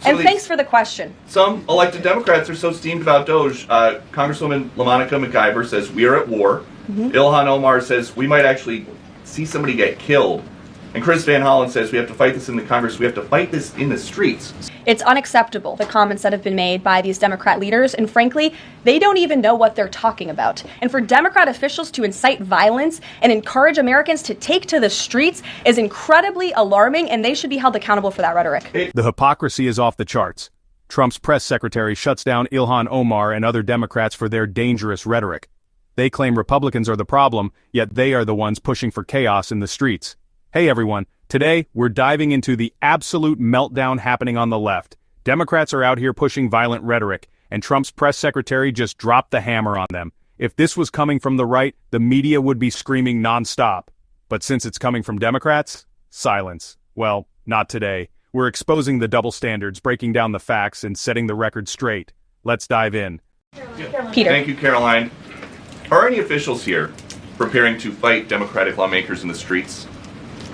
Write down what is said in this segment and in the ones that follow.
And thanks for the question. Some elected Democrats are so steamed about Doge. Congresswoman LaMonica McIver says we are at war. Ilhan Omar says we might actually see somebody get killed. And Chris Van Hollen says we have to fight this in the Congress. We have to fight this in the streets. It's unacceptable, the comments that have been made by these Democrat leaders, and frankly, they don't even know what they're talking about. And for Democrat officials to incite violence and encourage Americans to take to the streets is incredibly alarming, and they should be held accountable for that rhetoric. The hypocrisy is off the charts. Trump's press secretary shuts down Ilhan Omar and other Democrats for their dangerous rhetoric. They claim Republicans are the problem, yet they are the ones pushing for chaos in the streets. Hey everyone, today we're diving into the absolute meltdown happening on the left. Democrats are out here pushing violent rhetoric, and Trump's press secretary just dropped the hammer on them. If this was coming from the right, the media would be screaming nonstop. But since it's coming from Democrats, silence. Well, not today. We're exposing the double standards, breaking down the facts, and setting the record straight. Let's dive in. Peter. Thank you, Caroline. Are any officials here preparing to fight Democratic lawmakers in the streets?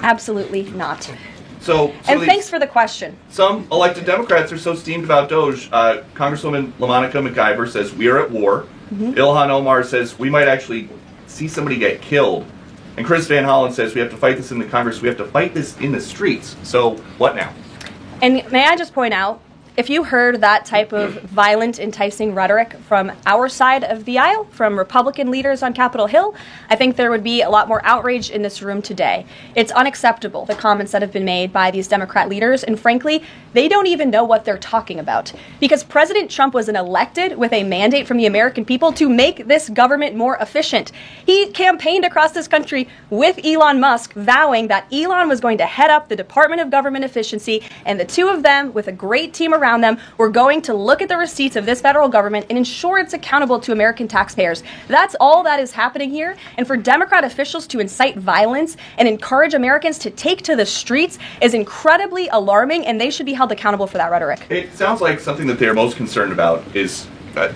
Absolutely not. And thanks for the question. Some elected Democrats are so steamed about Doge. Congresswoman LaMonica McIver says we are at war. Ilhan Omar says we might actually see somebody get killed. And Chris Van Hollen says we have to fight this in the Congress. We have to fight this in the streets. So what now? And may I just point out, if you heard that type of violent, enticing rhetoric from our side of the aisle, from Republican leaders on Capitol Hill, I think there would be a lot more outrage in this room today. It's unacceptable, the comments that have been made by these Democrat leaders, and frankly, they don't even know what they're talking about. Because President Trump was elected with a mandate from the American people to make this government more efficient. He campaigned across this country with Elon Musk, vowing that Elon was going to head up the Department of Government Efficiency, and the two of them, with a great team around them, were going to look at the receipts of this federal government and ensure it's accountable to American taxpayers. That's all that is happening here. And for Democrat officials to incite violence and encourage Americans to take to the streets is incredibly alarming, and they should be held accountable for that rhetoric. It sounds like something that they're most concerned about is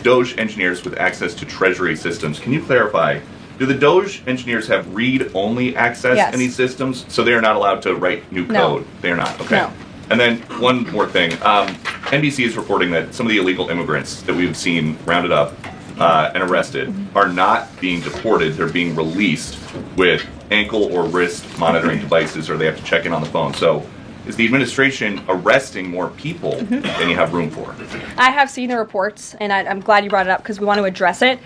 Doge engineers with access to Treasury systems. Can you clarify? Do the Doge engineers have read-only access in these systems, so they are not allowed to write new code? No. They are not. Okay. No. And then one more thing. NBC is reporting that some of the illegal immigrants that we've seen rounded up and arrested are not being deported. They're being released with ankle or wrist monitoring devices, or they have to check in on the phone. So is the administration arresting more people than you have room for? I have seen the reports, and I'm glad you brought it up because we want to address it.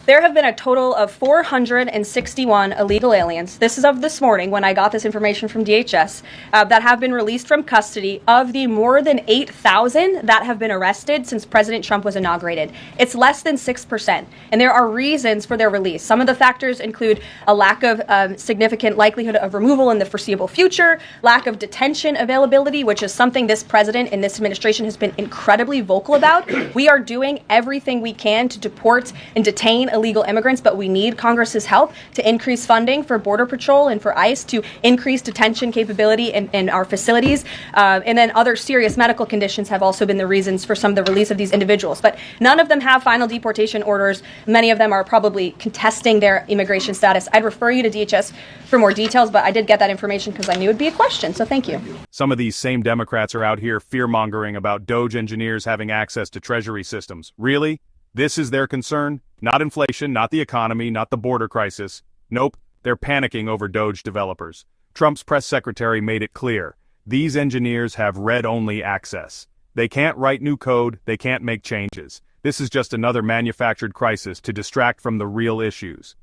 There have been a total of 461 illegal aliens. This is of this morning when I got this information from DHS that have been released from custody of the more than 8,000 that have been arrested since President Trump was inaugurated. It's less than 6%. And there are reasons for their release. Some of the factors include a lack of significant likelihood of removal in the foreseeable future, lack of detention availability, which is something this president and this administration has been incredibly vocal about. We are doing everything we can to deport and detain illegal immigrants, but we need Congress's help to increase funding for Border Patrol and for ICE, to increase detention capability in our facilities. And then other serious medical conditions have also been the reasons for some of the release of these individuals. But none of them have final deportation orders. Many of them are probably contesting their immigration status. I'd refer you to DHS for more details, but I did get that information because I knew it'd be a question, so thank you. Some of these same Democrats are out here fear-mongering about Doge engineers having access to Treasury systems. Really? This is their concern? Not inflation, not the economy, not the border crisis. Nope, they're panicking over Doge developers. Trump's press secretary made it clear. These engineers have read-only access. They can't write new code, they can't make changes. This is just another manufactured crisis to distract from the real issues.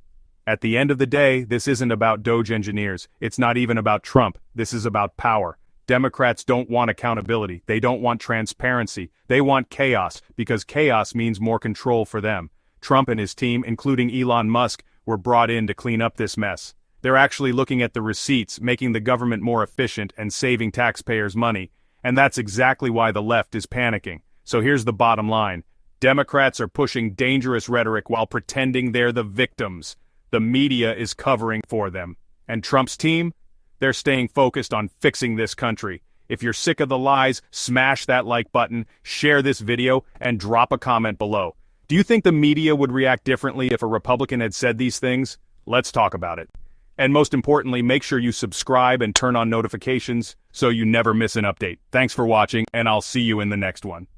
At the end of the day, this isn't about Doge engineers. It's not even about Trump. This is about power. Democrats don't want accountability. They don't want transparency. They want chaos, because chaos means more control for them. Trump and his team, including Elon Musk, were brought in to clean up this mess. They're actually looking at the receipts, making the government more efficient and saving taxpayers money. And that's exactly why the left is panicking. So here's the bottom line. Democrats are pushing dangerous rhetoric while pretending they're the victims. The media is covering for them. And Trump's team? They're staying focused on fixing this country. If you're sick of the lies, smash that like button, share this video, and drop a comment below. Do you think the media would react differently if a Republican had said these things? Let's talk about it. And most importantly, make sure you subscribe and turn on notifications. so you never miss an update. Thanks for watching, and I'll see you in the next one.